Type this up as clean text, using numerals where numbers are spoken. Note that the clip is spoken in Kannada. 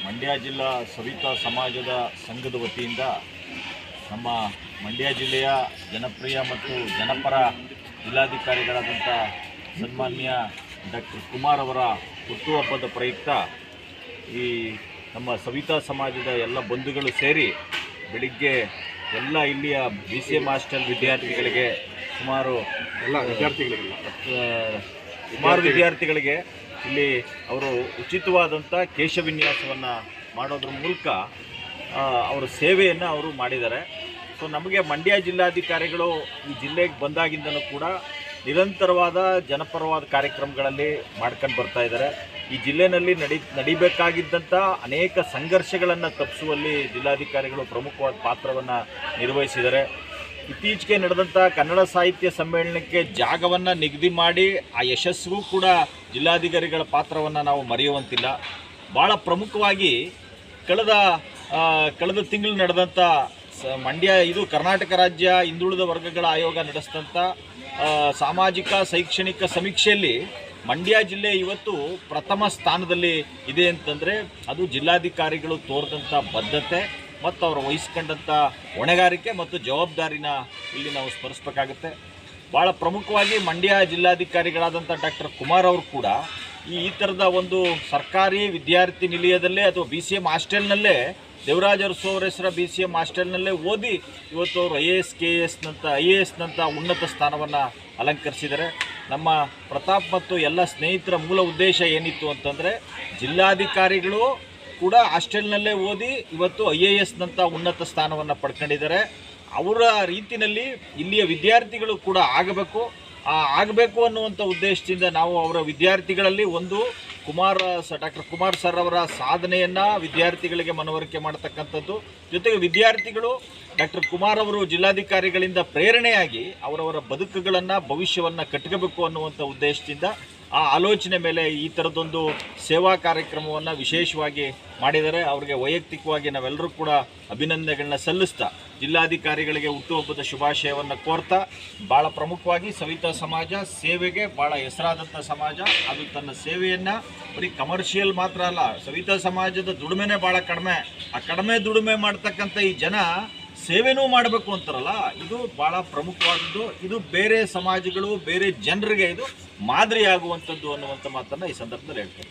ಮಂಡ್ಯ ಜಿಲ್ಲಾ ಸವಿತಾ ಸಮಾಜದ ಸಂಘದ ವತಿಯಿಂದ ನಮ್ಮ ಮಂಡ್ಯ ಜಿಲ್ಲೆಯ ಜನಪ್ರಿಯ ಮತ್ತು ಜನಪರ ಜಿಲ್ಲಾಧಿಕಾರಿಗಳಾದಂಥ ಸನ್ಮಾನ್ಯ ಡಾಕ್ಟರ್ ಕುಮಾರ್ ಅವರ ಹುಟ್ಟುಹಬ್ಬದ ಪ್ರಯುಕ್ತ ಈ ನಮ್ಮ ಸವಿತಾ ಸಮಾಜದ ಎಲ್ಲ ಬಂಧುಗಳು ಸೇರಿ ಬೆಳಿಗ್ಗೆ ಎಲ್ಲ ಇಲ್ಲಿಯ BCM ಹಾಸ್ಟೆಲ್ ವಿದ್ಯಾರ್ಥಿಗಳಿಗೆ ಸುಮಾರು ವಿದ್ಯಾರ್ಥಿಗಳಿಗೆ ಇಲ್ಲಿ ಅವರು ಉಚಿತವಾದಂಥ ಕೇಶವಿನ್ಯಾಸವನ್ನು ಮಾಡೋದ್ರ ಮೂಲಕ ಅವರ ಸೇವೆಯನ್ನು ಅವರು ಮಾಡಿದ್ದಾರೆ. ಸೊ ನಮಗೆ ಮಂಡ್ಯ ಜಿಲ್ಲಾಧಿಕಾರಿಗಳು ಈ ಜಿಲ್ಲೆಗೆ ಬಂದಾಗಿಂದಲೂ ಕೂಡ ನಿರಂತರವಾದ ಜನಪರವಾದ ಕಾರ್ಯಕ್ರಮಗಳಲ್ಲಿ ಮಾಡ್ಕೊಂಡು ಬರ್ತಾ ಇದ್ದಾರೆ. ಈ ಜಿಲ್ಲೆಯಲ್ಲಿ ನಡಿಬೇಕಾಗಿದ್ದಂಥ ಅನೇಕ ಸಂಘರ್ಷಗಳನ್ನು ತಪ್ಪಿಸುವಲ್ಲಿ ಜಿಲ್ಲಾಧಿಕಾರಿಗಳು ಪ್ರಮುಖವಾದ ಪಾತ್ರವನ್ನು ನಿರ್ವಹಿಸಿದ್ದಾರೆ. ಇತ್ತೀಚೆಗೆ ನಡೆದಂಥ ಕನ್ನಡ ಸಾಹಿತ್ಯ ಸಮ್ಮೇಳನಕ್ಕೆ ಜಾಗವನ್ನು ನಿಗದಿ ಮಾಡಿ ಆ ಯಶಸ್ಸಿಗೂ ಕೂಡ ಜಿಲ್ಲಾಧಿಕಾರಿಗಳ ಪಾತ್ರವನ್ನು ನಾವು ಮರೆಯುವಂತಿಲ್ಲ. ಭಾಳ ಪ್ರಮುಖವಾಗಿ ಕಳೆದ ತಿಂಗಳು ನಡೆದಂಥ ಇದು ಕರ್ನಾಟಕ ರಾಜ್ಯ ಹಿಂದುಳಿದ ವರ್ಗಗಳ ಆಯೋಗ ನಡೆಸಿದಂಥ ಸಾಮಾಜಿಕ ಶೈಕ್ಷಣಿಕ ಸಮೀಕ್ಷೆಯಲ್ಲಿ ಮಂಡ್ಯ ಜಿಲ್ಲೆ ಇವತ್ತು ಪ್ರಥಮ ಸ್ಥಾನದಲ್ಲಿ ಇದೆ ಅಂತಂದರೆ ಅದು ಜಿಲ್ಲಾಧಿಕಾರಿಗಳು ತೋರಿದಂಥ ಬದ್ಧತೆ ಮತ್ತು ಅವರು ವಹಿಸ್ಕೊಂಡಂಥ ಹೊಣೆಗಾರಿಕೆ ಮತ್ತು ಜವಾಬ್ದಾರಿನ ಇಲ್ಲಿ ನಾವು ಸ್ಮರಿಸಬೇಕಾಗುತ್ತೆ. ಭಾಳ ಪ್ರಮುಖವಾಗಿ ಮಂಡ್ಯ ಜಿಲ್ಲಾಧಿಕಾರಿಗಳಾದಂಥ ಡಾಕ್ಟರ್ ಕುಮಾರ್ ಅವರು ಕೂಡ ಈ ಥರದ ಒಂದು ಸರ್ಕಾರಿ ವಿದ್ಯಾರ್ಥಿ ನಿಲಯದಲ್ಲೇ ಅಥವಾ BCM ಹಾಸ್ಟೆಲ್ನಲ್ಲೇ ದೇವರಾಜ ಅರಸು ಅವರ ಹೆಸರ BCM ಹಾಸ್ಟೆಲ್ನಲ್ಲೇ ಓದಿ ಇವತ್ತು ಅವರು IAS ನಂಥ ಉನ್ನತ ಸ್ಥಾನವನ್ನು ಅಲಂಕರಿಸಿದ್ದಾರೆ. ನಮ್ಮ ಪ್ರತಾಪ್ ಮತ್ತು ಎಲ್ಲ ಸ್ನೇಹಿತರ ಮೂಲ ಉದ್ದೇಶ ಏನಿತ್ತು ಅಂತಂದರೆ ಜಿಲ್ಲಾಧಿಕಾರಿಗಳು ಕೂಡ ಹಾಸ್ಟೆಲ್ನಲ್ಲೇ ಓದಿ ಇವತ್ತು IAS ನಂಥ ಉನ್ನತ ಸ್ಥಾನವನ್ನು ಪಡ್ಕೊಂಡಿದ್ದಾರೆ. ಅವರ ರೀತಿಯಲ್ಲಿ ಇಲ್ಲಿಯ ವಿದ್ಯಾರ್ಥಿಗಳು ಕೂಡ ಆಗಬೇಕು ಅನ್ನುವಂಥ ಉದ್ದೇಶದಿಂದ ನಾವು ಅವರ ವಿದ್ಯಾರ್ಥಿಗಳಲ್ಲಿ ಡಾಕ್ಟರ್ ಕುಮಾರ್ ಸರ್ ಅವರ ಸಾಧನೆಯನ್ನು ವಿದ್ಯಾರ್ಥಿಗಳಿಗೆ ಮನವರಿಕೆ ಮಾಡತಕ್ಕಂಥದ್ದು, ಜೊತೆಗೆ ವಿದ್ಯಾರ್ಥಿಗಳು ಡಾಕ್ಟರ್ ಕುಮಾರ್ ಅವರು ಜಿಲ್ಲಾಧಿಕಾರಿಗಳಿಂದ ಪ್ರೇರಣೆಯಾಗಿ ಅವರವರ ಬದುಕುಗಳನ್ನು ಭವಿಷ್ಯವನ್ನು ಕಟ್ಕೋಬೇಕು ಅನ್ನುವಂಥ ಉದ್ದೇಶದಿಂದ ಆ ಆಲೋಚನೆ ಮೇಲೆ ಈ ಥರದೊಂದು ಸೇವಾ ಕಾರ್ಯಕ್ರಮವನ್ನು ವಿಶೇಷವಾಗಿ ಮಾಡಿದ್ದಾರೆ. ಅವರಿಗೆ ವೈಯಕ್ತಿಕವಾಗಿ ನಾವೆಲ್ಲರೂ ಕೂಡ ಅಭಿನಂದನೆಗಳನ್ನ ಸಲ್ಲಿಸ್ತಾ ಜಿಲ್ಲಾಧಿಕಾರಿಗಳಿಗೆ ಹುಟ್ಟುಹಬ್ಬದ ಶುಭಾಶಯವನ್ನು ಕೋರ್ತಾ, ಭಾಳ ಪ್ರಮುಖವಾಗಿ ಸವಿತಾ ಸಮಾಜ ಸೇವೆಗೆ ಭಾಳ ಹೆಸರಾದಂಥ ಸಮಾಜ. ಅದು ತನ್ನ ಸೇವೆಯನ್ನು ಬರೀ ಕಮರ್ಷಿಯಲ್ ಮಾತ್ರ ಅಲ್ಲ, ಸವಿತಾ ಸಮಾಜದ ದುಡಿಮೆನೇ ಭಾಳ ಕಡಿಮೆ. ಆ ಕಡಿಮೆ ದುಡಿಮೆ ಮಾಡ್ತಕ್ಕಂಥ ಈ ಜನ ಸೇವೆನೂ ಮಾಡಬೇಕು ಅಂತಾರಲ್ಲ, ಇದು ಭಾಳ ಪ್ರಮುಖವಾದದ್ದು. ಇದು ಬೇರೆ ಸಮಾಜಗಳು, ಬೇರೆ ಜನರಿಗೆ ಇದು ಮಾದರಿಯಾಗುವಂಥದ್ದು ಅನ್ನುವಂಥ ಮಾತನ್ನು ಈ ಸಂದರ್ಭದಲ್ಲಿ ಹೇಳ್ತಾರೆ.